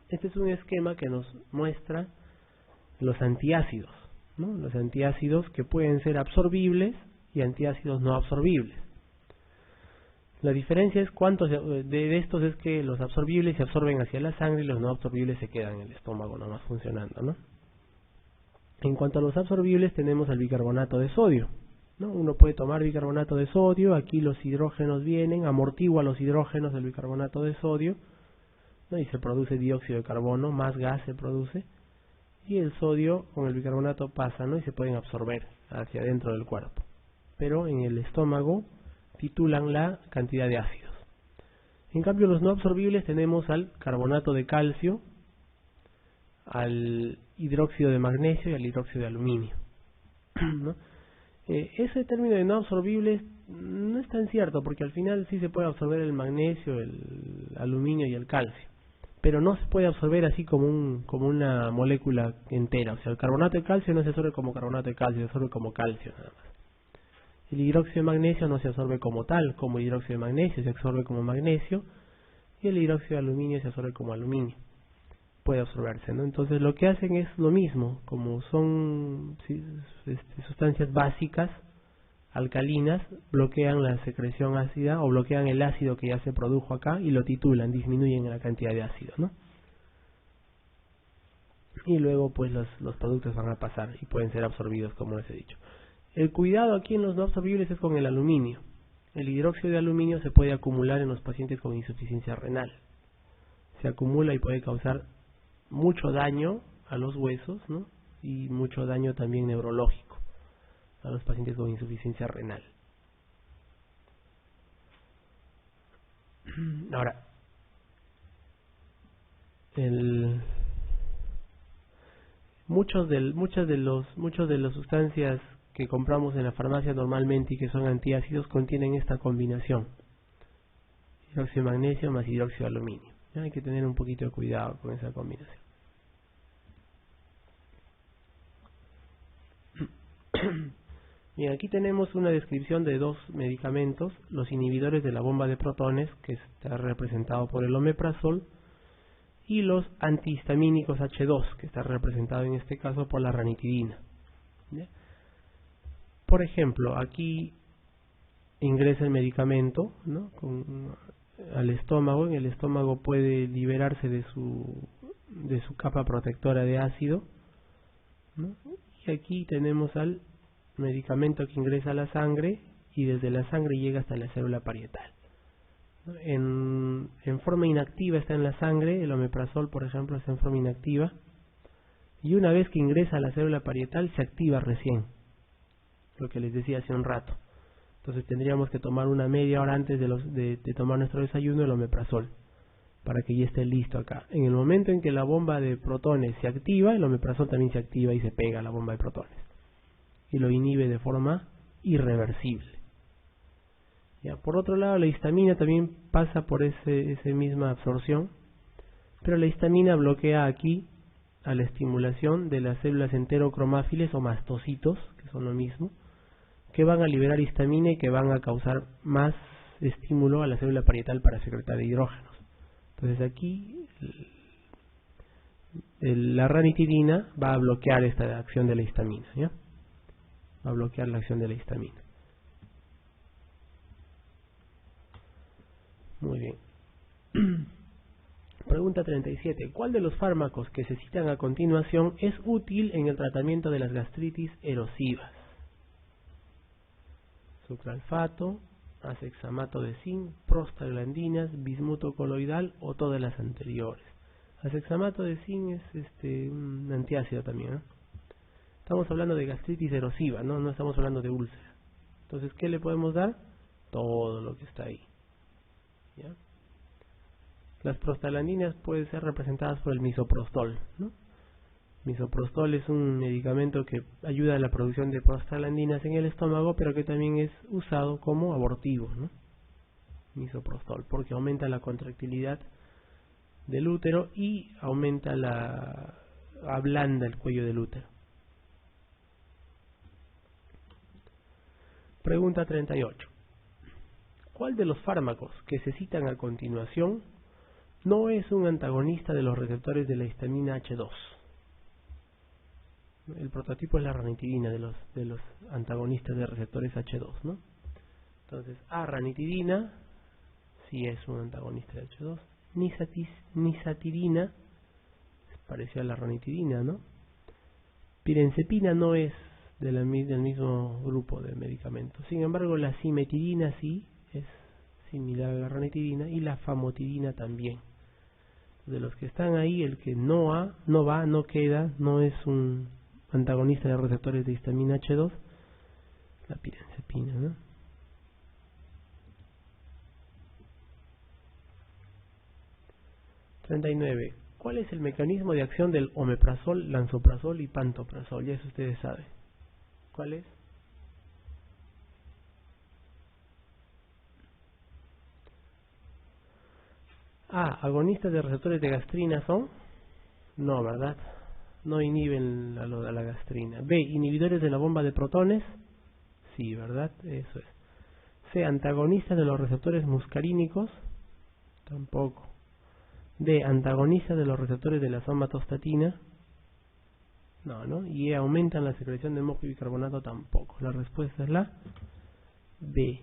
Este es un esquema que nos muestra los antiácidos, ¿no? Los antiácidos que pueden ser absorbibles y antiácidos no absorbibles. La diferencia es cuántos de estos es que los absorbibles se absorben hacia la sangre y los no absorbibles se quedan en el estómago nomás funcionando, ¿no? En cuanto a los absorbibles tenemos el bicarbonato de sodio, ¿no? Uno puede tomar bicarbonato de sodio, aquí los hidrógenos vienen, amortigua los hidrógenos del bicarbonato de sodio, ¿no? Y se produce dióxido de carbono, más gas se produce, y el sodio con el bicarbonato pasa, ¿no? Y se pueden absorber hacia dentro del cuerpo. Pero en el estómago titulan la cantidad de ácidos. En cambio los no absorbibles tenemos al carbonato de calcio, al hidróxido de magnesio y al hidróxido de aluminio, ¿no? Ese término de no absorbibles no es tan cierto, porque al final sí se puede absorber el magnesio, el aluminio y el calcio, pero no se puede absorber así como una molécula entera. O sea, el carbonato de calcio no se absorbe como carbonato de calcio, se absorbe como calcio nada más. El hidróxido de magnesio no se absorbe como tal, como hidróxido de magnesio, se absorbe como magnesio, y el hidróxido de aluminio se absorbe como aluminio. Puede absorberse, ¿no? Entonces lo que hacen es lo mismo, como son sustancias básicas, alcalinas, bloquean la secreción ácida o bloquean el ácido que ya se produjo acá y lo titulan, disminuyen la cantidad de ácido, ¿no? Y luego pues los productos van a pasar y pueden ser absorbidos, como les he dicho. El cuidado aquí en los no absorbibles es con el aluminio. El hidróxido de aluminio se puede acumular en los pacientes con insuficiencia renal. Se acumula y puede causar mucho daño a los huesos, ¿no? Y mucho daño también neurológico a los pacientes con insuficiencia renal. Ahora, muchos de las sustancias que compramos en la farmacia normalmente y que son antiácidos contienen esta combinación: hidróxido de magnesio más hidróxido de aluminio. ¿Ya? Hay que tener un poquito de cuidado con esa combinación. Bien, aquí tenemos una descripción de dos medicamentos: los inhibidores de la bomba de protones, que está representado por el omeprazol, y los antihistamínicos H2, que está representado en este caso por la ranitidina. ¿Ya? Por ejemplo, aquí ingresa el medicamento, ¿no? Al estómago. En el estómago puede liberarse de su capa protectora de ácido, ¿no? Y aquí tenemos al medicamento que ingresa a la sangre y desde la sangre llega hasta la célula parietal. En forma inactiva está en la sangre, el omeprazol por ejemplo está en forma inactiva, y una vez que ingresa a la célula parietal se activa recién, lo que les decía hace un rato. Entonces tendríamos que tomar una media hora antes de tomar nuestro desayuno el omeprazol, para que ya esté listo acá. En el momento en que la bomba de protones se activa, el omeprazol también se activa y se pega a la bomba de protones y lo inhibe de forma irreversible. Ya, por otro lado, la histamina también pasa por esa misma absorción, pero la histamina bloquea aquí a la estimulación de las células enterocromáfiles o mastocitos, que son lo mismo, que van a liberar histamina y que van a causar más estímulo a la célula parietal para secretar hidrógenos. Entonces aquí la ranitidina va a bloquear esta acción de la histamina, ¿ya? Va a bloquear la acción de la histamina. Muy bien. Pregunta 37. ¿Cuál de los fármacos que se citan a continuación es útil en el tratamiento de las gastritis erosivas? Sucralfato, acexamato de zinc, prostaglandinas, bismuto coloidal o todas las anteriores. Acexamato de zinc es un antiácido también, ¿eh? Estamos hablando de gastritis erosiva, no estamos hablando de úlcera. Entonces, ¿qué le podemos dar? Todo lo que está ahí, ¿ya? Las prostaglandinas pueden ser representadas por el misoprostol, ¿no? Misoprostol es un medicamento que ayuda a la producción de prostaglandinas en el estómago, pero que también es usado como abortivo, ¿no? Misoprostol, porque aumenta la contractilidad del útero y ablanda el cuello del útero. Pregunta 38. ¿Cuál de los fármacos que se citan a continuación no es un antagonista de los receptores de la histamina H2? El prototipo es la ranitidina de los antagonistas de receptores H2, ¿no? Entonces, ranitidina sí es un antagonista de H2. Nisatidina es parecida a la ranitidina, ¿no? Pirenzepina no es del mismo grupo de medicamentos. Sin embargo, la cimetidina sí es similar a la ranitidina, y la famotidina también. De los que están ahí, el que no queda, no es un antagonista de receptores de histamina H2, la pirenzepina, ¿no? (39) ¿Cuál es el mecanismo de acción del omeprazol, lansoprazol y pantoprazol? Ya eso ustedes saben. ¿Cuál es? ¿Agonistas de receptores de gastrina son? No, ¿verdad? No inhiben la gastrina. B, ¿inhibidores de la bomba de protones? Sí, ¿verdad? Eso es. C, ¿antagonistas de los receptores muscarínicos? Tampoco. D, ¿antagonistas de los receptores de la somatostatina? No. Y E, ¿aumentan la secreción de moco y bicarbonato? Tampoco. La respuesta es la B.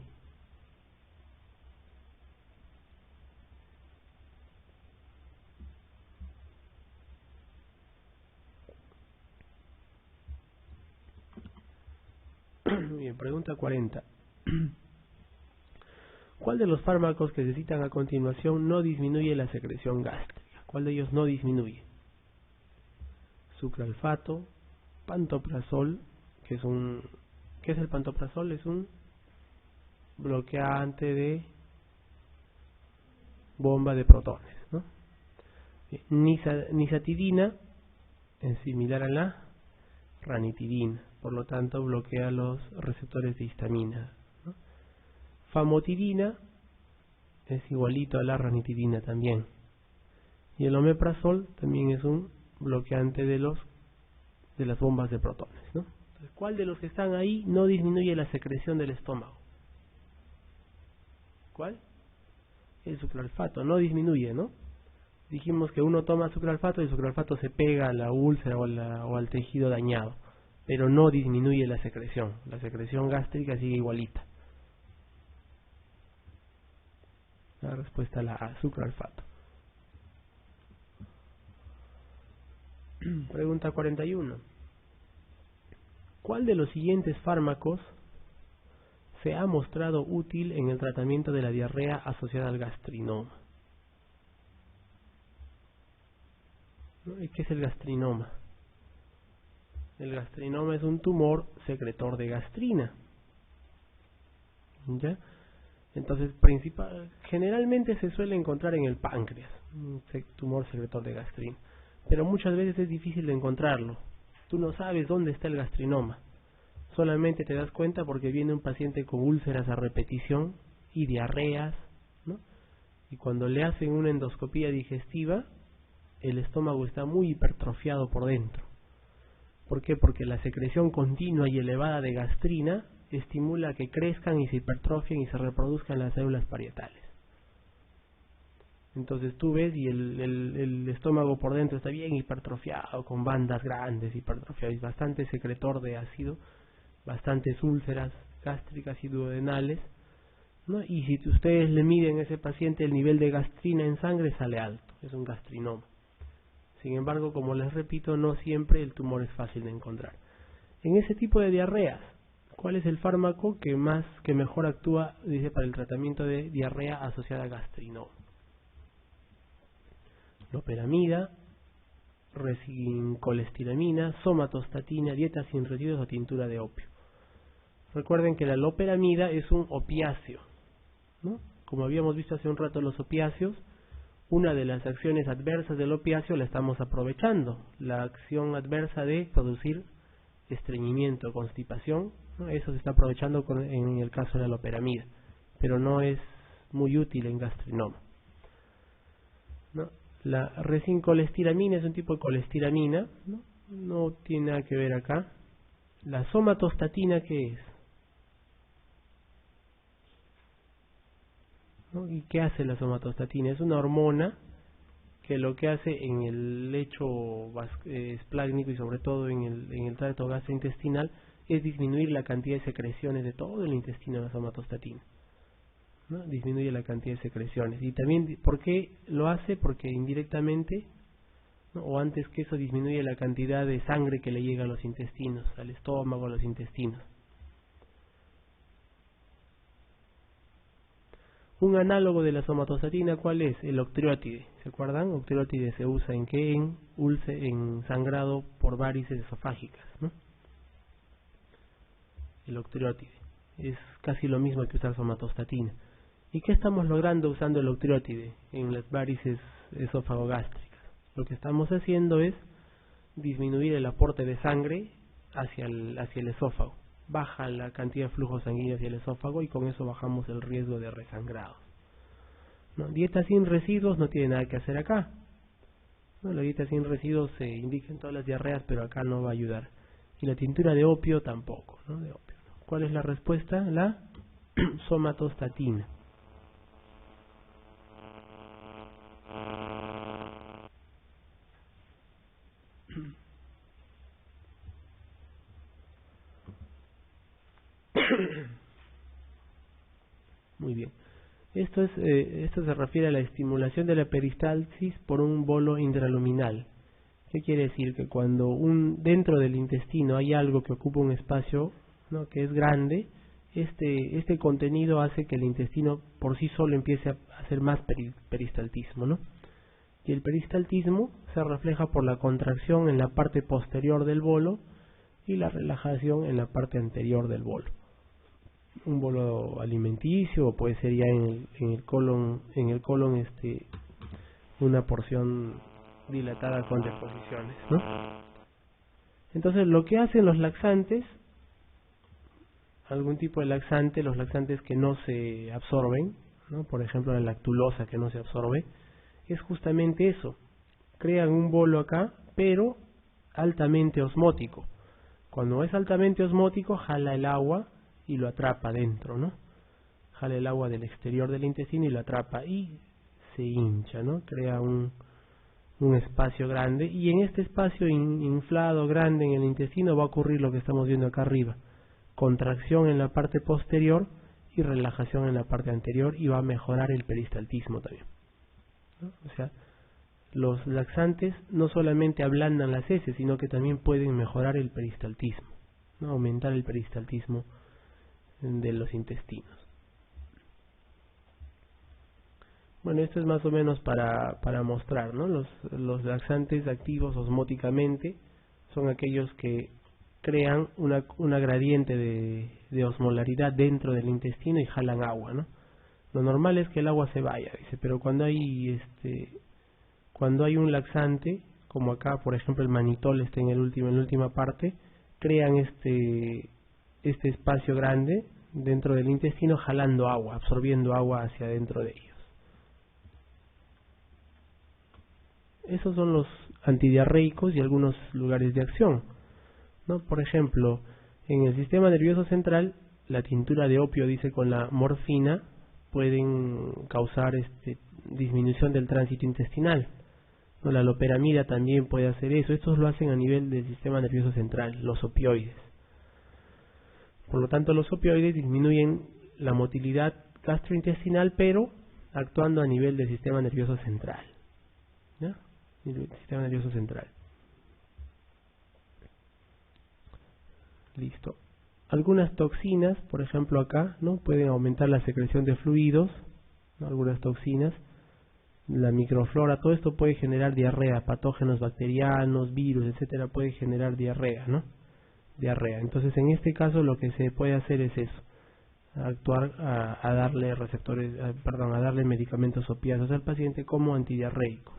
Bien, pregunta 40. ¿Cuál de los fármacos que se citan a continuación no disminuye la secreción gástrica? ¿Cuál de ellos no disminuye? Sucralfato, pantoprazol, ¿qué es el pantoprazol? Es un bloqueante de bomba de protones, ¿no? Nisatidina es similar a la ranitidina, por lo tanto bloquea los receptores de histamina, ¿no? Famotidina es igualito a la ranitidina también, y el omeprazol también es un bloqueante de las bombas de protones, ¿no? Entonces, ¿cuál de los que están ahí no disminuye la secreción del estómago? ¿Cuál? El sucralfato, no disminuye, ¿no? Dijimos que uno toma sucralfato y el sucralfato se pega a la úlcera o al tejido dañado, pero no disminuye la secreción gástrica sigue igualita. La respuesta es la A, sucralfato. Pregunta 41. ¿Cuál de los siguientes fármacos se ha mostrado útil en el tratamiento de la diarrea asociada al gastrinoma? ¿Qué es el gastrinoma? El gastrinoma es un tumor secretor de gastrina, ¿ya? Entonces, generalmente se suele encontrar en el páncreas, un tumor secretor de gastrina, pero muchas veces es difícil de encontrarlo. Tú no sabes dónde está el gastrinoma, solamente te das cuenta porque viene un paciente con úlceras a repetición y diarreas, ¿no? Y cuando le hacen una endoscopía digestiva, el estómago está muy hipertrofiado por dentro. ¿Por qué? Porque la secreción continua y elevada de gastrina estimula que crezcan y se hipertrofien y se reproduzcan las células parietales. Entonces tú ves y el estómago por dentro está bien hipertrofiado, con bandas grandes hipertrofiadas, bastante secretor de ácido, bastantes úlceras gástricas y duodenales, ¿no? Y si ustedes le miden a ese paciente el nivel de gastrina en sangre, sale alto, es un gastrinoma. Sin embargo, como les repito, no siempre el tumor es fácil de encontrar. En ese tipo de diarreas, ¿cuál es el fármaco que mejor actúa, dice, para el tratamiento de diarrea asociada a gastrinoma? Loperamida, resincolestiramina, somatostatina, dietas sin residuos o tintura de opio. Recuerden que la loperamida es un opiáceo, ¿no? Como habíamos visto hace un rato, los opiáceos, una de las acciones adversas del opiáceo la estamos aprovechando, la acción adversa de producir estreñimiento, constipación, ¿no? Eso se está aprovechando en el caso de la loperamida, pero no es muy útil en gastrinoma, ¿no? La resincolestiramina es un tipo de colestiramina, no tiene nada que ver acá. La somatostatina, ¿qué es? ¿no? ¿Y qué hace la somatostatina? Es una hormona que lo que hace en el lecho esplácnico y sobre todo en el tracto gastrointestinal es disminuir la cantidad de secreciones de todo el intestino de la somatostatina, ¿no? Disminuye la cantidad de secreciones. Y también, ¿por qué lo hace? Porque indirectamente, ¿no? O antes que eso, disminuye la cantidad de sangre que le llega a los intestinos, al estómago, a los intestinos. Un análogo de la somatostatina, ¿cuál es? El octreotide. ¿Se acuerdan? Octreotide se usa en qué? En sangrado por varices esofágicas, ¿no? El octreotide es casi lo mismo que usar somatostatina. ¿Y qué estamos logrando usando el octreotide en las varices esófago-gástricas? Lo que estamos haciendo es disminuir el aporte de sangre hacia el esófago. Baja la cantidad de flujo sanguíneo hacia el esófago y con eso bajamos el riesgo de resangrado, ¿no? Dieta sin residuos no tiene nada que hacer acá, ¿no? La dieta sin residuos se indica en todas las diarreas, pero acá no va a ayudar. Y la tintura de opio tampoco, ¿no? De opio, ¿no? ¿Cuál es la respuesta? La somatostatina. Muy bien. Esto se refiere a la estimulación de la peristalsis por un bolo intraluminal. ¿Qué quiere decir? Que cuando dentro del intestino hay algo que ocupa un espacio, ¿no? Que es grande, este contenido hace que el intestino por sí solo empiece a hacer más peristaltismo, ¿no? Y el peristaltismo se refleja por la contracción en la parte posterior del bolo y la relajación en la parte anterior del bolo. Un bolo alimenticio, o puede ser ya en el colon una porción dilatada con deposiciones, ¿no? Entonces lo que hacen los laxantes, algún tipo de laxante, los laxantes que no se absorben, ¿no? Por ejemplo la lactulosa que no se absorbe, es justamente eso. Crean un bolo acá, pero altamente osmótico. Cuando es altamente osmótico, jala el agua y lo atrapa dentro, ¿no? Jala el agua del exterior del intestino y lo atrapa y se hincha, ¿no? Crea un espacio grande, y en este espacio inflado grande en el intestino va a ocurrir lo que estamos viendo acá arriba: contracción en la parte posterior y relajación en la parte anterior, y va a mejorar el peristaltismo también, ¿no? O sea, los laxantes no solamente ablandan las heces, sino que también pueden mejorar el peristaltismo, ¿no? Aumentar el peristaltismo de los intestinos. Bueno, esto es más o menos para mostrar, ¿no? Los laxantes activos osmóticamente son aquellos que crean una gradiente de osmolaridad dentro del intestino y jalan agua, ¿no? Lo normal es que el agua se vaya, dice, pero cuando hay un laxante, como acá, por ejemplo, el manitol está en la última parte, crean este espacio grande dentro del intestino, jalando agua, absorbiendo agua hacia dentro de ellos. Esos son los antidiarreicos y algunos lugares de acción, ¿no? Por ejemplo, en el sistema nervioso central, la tintura de opio, dice, con la morfina pueden causar disminución del tránsito intestinal, ¿no? La loperamida también puede hacer eso. Estos lo hacen a nivel del sistema nervioso central, los opioides. Por lo tanto, los opioides disminuyen la motilidad gastrointestinal, pero actuando a nivel del sistema nervioso central, ¿ya? El sistema nervioso central. Listo. Algunas toxinas, por ejemplo acá, ¿no? Pueden aumentar la secreción de fluidos, ¿no? Algunas toxinas, la microflora, todo esto puede generar diarrea, patógenos bacterianos, virus, etcétera, puede generar diarrea, ¿no? Diarrea. Entonces, en este caso lo que se puede hacer es eso: actuar a darle medicamentos opiáceos al paciente como antidiarreicos.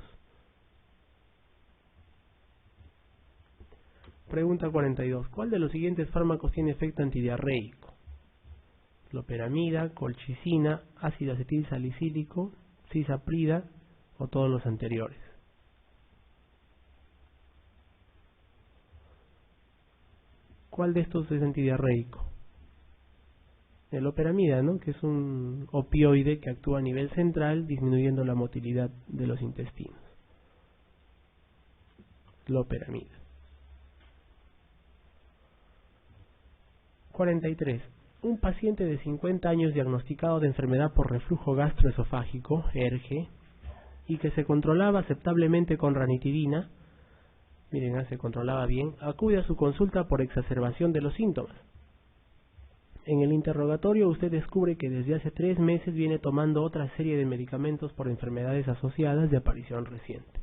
Pregunta 42. ¿Cuál de los siguientes fármacos tiene efecto antidiarreico? Loperamida, colchicina, ácido acetil salicílico, cisaprida o todos los anteriores. ¿Cuál de estos es antidiarreico? el loperamida, ¿no? Que es un opioide que actúa a nivel central disminuyendo la motilidad de los intestinos. Loperamida. 43. Un paciente de 50 años diagnosticado de enfermedad por reflujo gastroesofágico, ERGE, y que se controlaba aceptablemente con ranitidina, miren, se controlaba bien, acude a su consulta por exacerbación de los síntomas. En el interrogatorio usted descubre que desde hace 3 meses viene tomando otra serie de medicamentos por enfermedades asociadas de aparición reciente.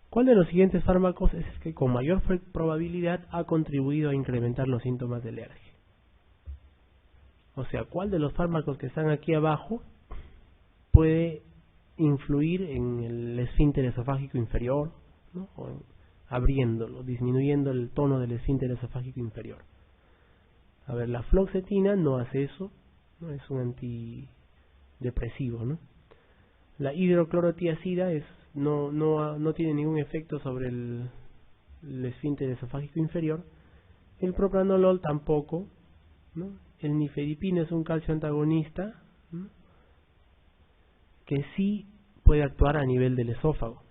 ¿Cuál de los siguientes fármacos es el que con mayor probabilidad ha contribuido a incrementar los síntomas del ERGE? O sea, ¿cuál de los fármacos que están aquí abajo puede influir en el esfínter esofágico inferior, ¿no? O abriéndolo, disminuyendo el tono del esfínter esofágico inferior? A ver, la fluoxetina no hace eso, ¿no? Es un antidepresivo, ¿no? La hidroclorotiazida no tiene ningún efecto sobre el esfínter esofágico inferior. El propranolol tampoco, ¿no? El nifedipino es un calcio antagonista, ¿no? Que sí puede actuar a nivel del esófago.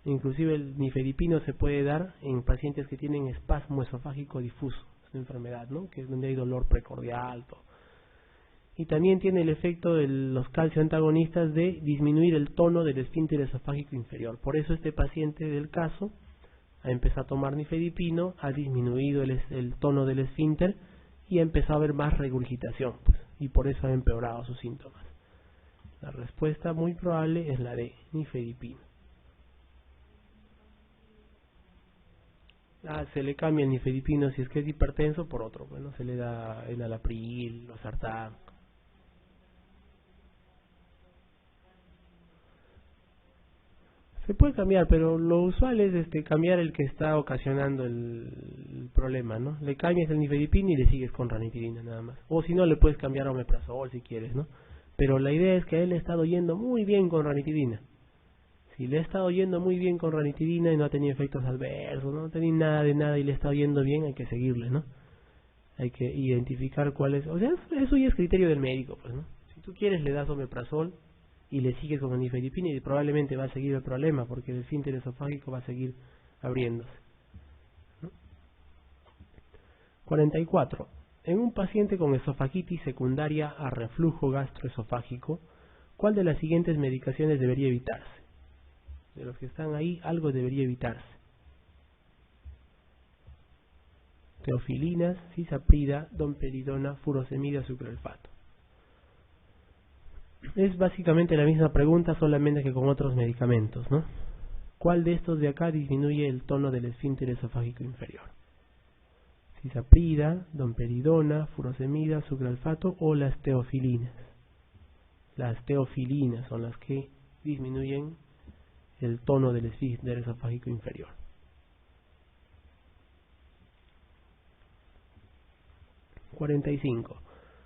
Inclusive el nifedipino se puede dar en pacientes que tienen espasmo esofágico difuso, es una enfermedad, ¿no? Que es donde hay dolor precordial, todo. Y también tiene el efecto de los calcio antagonistas de disminuir el tono del esfínter esofágico inferior. Por eso este paciente del caso ha empezado a tomar nifedipino, ha disminuido el tono del esfínter y ha empezado a haber más regurgitación, pues, y por eso ha empeorado sus síntomas. La respuesta muy probable es la de nifedipino. Se le cambia el nifedipino si es que es hipertenso por otro, bueno, se le da el alapril, los sartán. Se puede cambiar, pero lo usual es cambiar el que está ocasionando el problema, ¿no? Le cambias el nifedipino y le sigues con ranitidina nada más. O si no, le puedes cambiar a omeprazol si quieres, ¿no? Pero la idea es que a él le ha estado yendo muy bien con ranitidina. Si le ha estado yendo muy bien con ranitidina y no ha tenido efectos adversos, no ha tenido nada de nada y le ha estado yendo bien, hay que seguirle, ¿no? Hay que identificar cuál es. O sea, eso ya es criterio del médico, pues, ¿no? Si tú quieres, le das omeprazol y le sigues con el nifedipino y probablemente va a seguir el problema porque el esfínter esofágico va a seguir abriéndose, ¿no? 44. En un paciente con esofagitis secundaria a reflujo gastroesofágico, ¿cuál de las siguientes medicaciones debería evitarse? De los que están ahí, algo debería evitarse. Teofilinas, cisaprida, domperidona, furosemida, sucralfato. Es básicamente la misma pregunta, solamente que con otros medicamentos, ¿no? ¿Cuál de estos de acá disminuye el tono del esfínter esofágico inferior? Cisaprida, domperidona, furosemida, sucralfato o las teofilinas. Las teofilinas son las que disminuyen el tono del esfínter esofágico inferior. 45.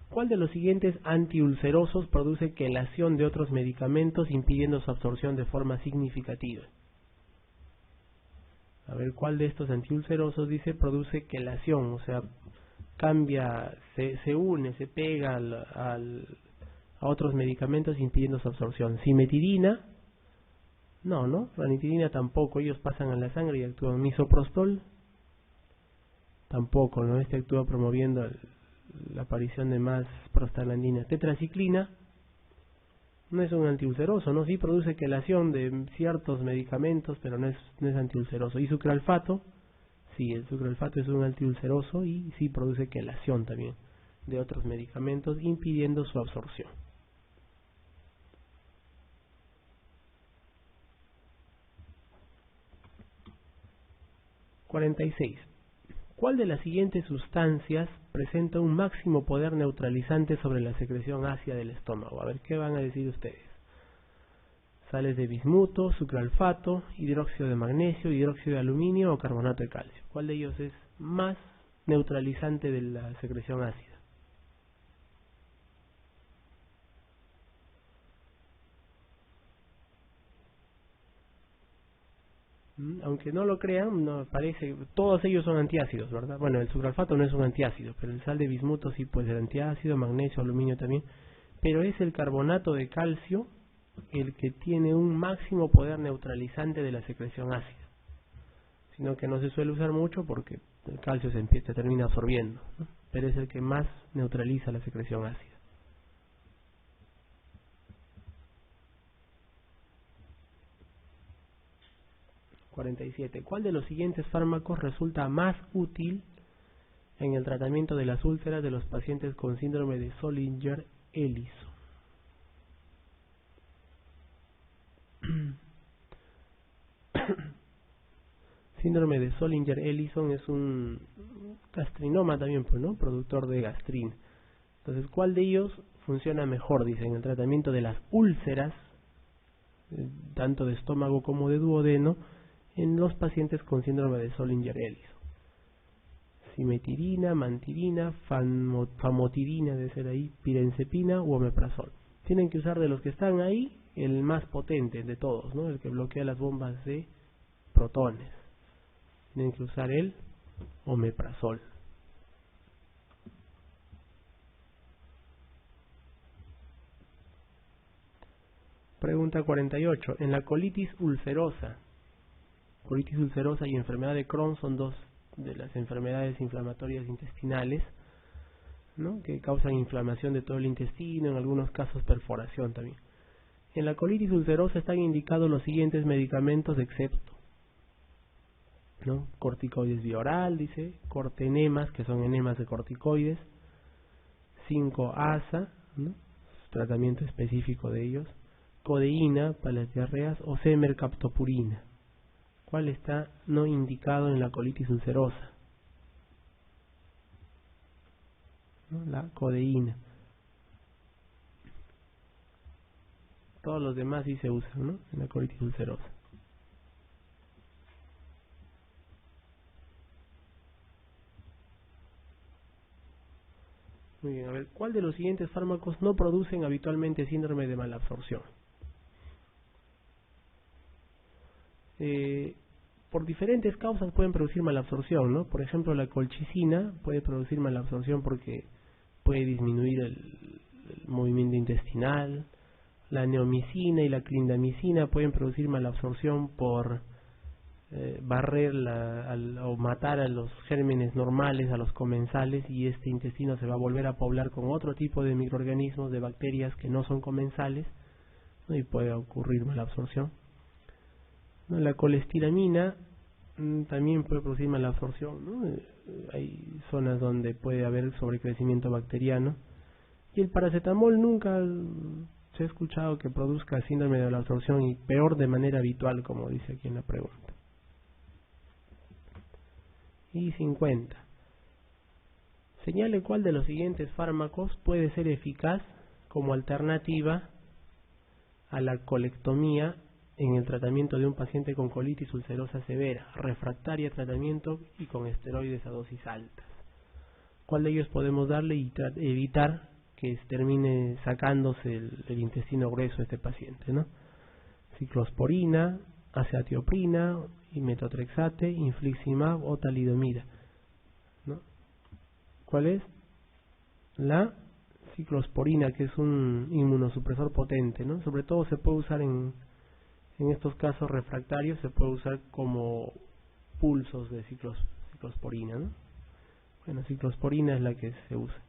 ¿Cuál de los siguientes antiulcerosos produce quelación de otros medicamentos impidiendo su absorción de forma significativa? A ver, ¿cuál de estos antiulcerosos dice produce quelación? O sea, cambia, se une, se pega a otros medicamentos impidiendo su absorción. Cimetidina, no, ranitidina tampoco, ellos pasan a la sangre y actúan. Misoprostol, tampoco, ¿no? Actúa promoviendo la aparición de más prostaglandina. Tetraciclina no es un antiulceroso, ¿no? Sí produce quelación de ciertos medicamentos, pero no es antiulceroso. Y sucralfato, sí, el sucralfato es un antiulceroso y sí produce quelación también de otros medicamentos, impidiendo su absorción. 46. ¿Cuál de las siguientes sustancias presenta un máximo poder neutralizante sobre la secreción ácida del estómago? A ver, ¿qué van a decir ustedes? Sales de bismuto, sucralfato, hidróxido de magnesio, hidróxido de aluminio o carbonato de calcio. ¿Cuál de ellos es más neutralizante de la secreción ácida? Aunque no lo crean, no parece, todos ellos son antiácidos, ¿verdad? Bueno, el sucralfato no es un antiácido, pero el sal de bismuto sí puede ser antiácido, magnesio, aluminio también, pero es el carbonato de calcio el que tiene un máximo poder neutralizante de la secreción ácida, sino que no se suele usar mucho porque el calcio se termina absorbiendo, ¿no? Pero es el que más neutraliza la secreción ácida. ¿Cuál de los siguientes fármacos resulta más útil en el tratamiento de las úlceras de los pacientes con síndrome de Zollinger-Ellison? Síndrome de Zollinger-Ellison es un gastrinoma también, pues, ¿no? Productor de gastrina. Entonces, ¿cuál de ellos funciona mejor? Dice, en el tratamiento de las úlceras, tanto de estómago como de duodeno, en los pacientes con síndrome de Zollinger-Ellison. Simetirina, mantirina, famotidina, debe ser ahí, pirenzepina u omeprazol. Tienen que usar de los que están ahí el más potente de todos, ¿no? El que bloquea las bombas de protones. Tienen que usar el omeprazol. Pregunta 48. En la colitis ulcerosa y enfermedad de Crohn son dos de las enfermedades inflamatorias intestinales, ¿no? Que causan inflamación de todo el intestino, en algunos casos perforación también. En la colitis ulcerosa están indicados los siguientes medicamentos excepto, ¿no? Corticoides vía oral, dice, cortenemas, que son enemas de corticoides, 5-ASA, ¿no? Tratamiento específico de ellos, codeína para las diarreas o semercaptopurina. ¿Cuál está no indicado en la colitis ulcerosa? ¿No? La codeína. Todos los demás sí se usan, ¿no? En la colitis ulcerosa. Muy bien, a ver, ¿cuál de los siguientes fármacos no producen habitualmente síndrome de malabsorción? Por diferentes causas pueden producir malabsorción, ¿no? Por ejemplo, la colchicina puede producir malabsorción porque puede disminuir el movimiento intestinal. La neomicina y la clindamicina pueden producir malabsorción por barrer o matar a los gérmenes normales, a los comensales, y este intestino se va a volver a poblar con otro tipo de microorganismos, de bacterias que no son comensales, ¿no? Y puede ocurrir malabsorción. La colestiramina también puede producir malabsorción, ¿no? Hay zonas donde puede haber sobrecrecimiento bacteriano. Y el paracetamol nunca se ha escuchado que produzca síndrome de malabsorción, y peor de manera habitual, como dice aquí en la pregunta. Y 50. Señale cuál de los siguientes fármacos puede ser eficaz como alternativa a la colectomía en el tratamiento de un paciente con colitis ulcerosa severa, refractaria a tratamiento y con esteroides a dosis altas. ¿Cuál de ellos podemos darle y evitar que termine sacándose el intestino grueso de este paciente, ¿no? Ciclosporina, acetioprina, metotrexate, infliximab o talidomida, ¿no? ¿Cuál es? La ciclosporina, que es un inmunosupresor potente, ¿no? Sobre todo se puede usar en estos casos refractarios, se puede usar como pulsos de ciclosporina, ¿no? Bueno, ciclosporina es la que se usa.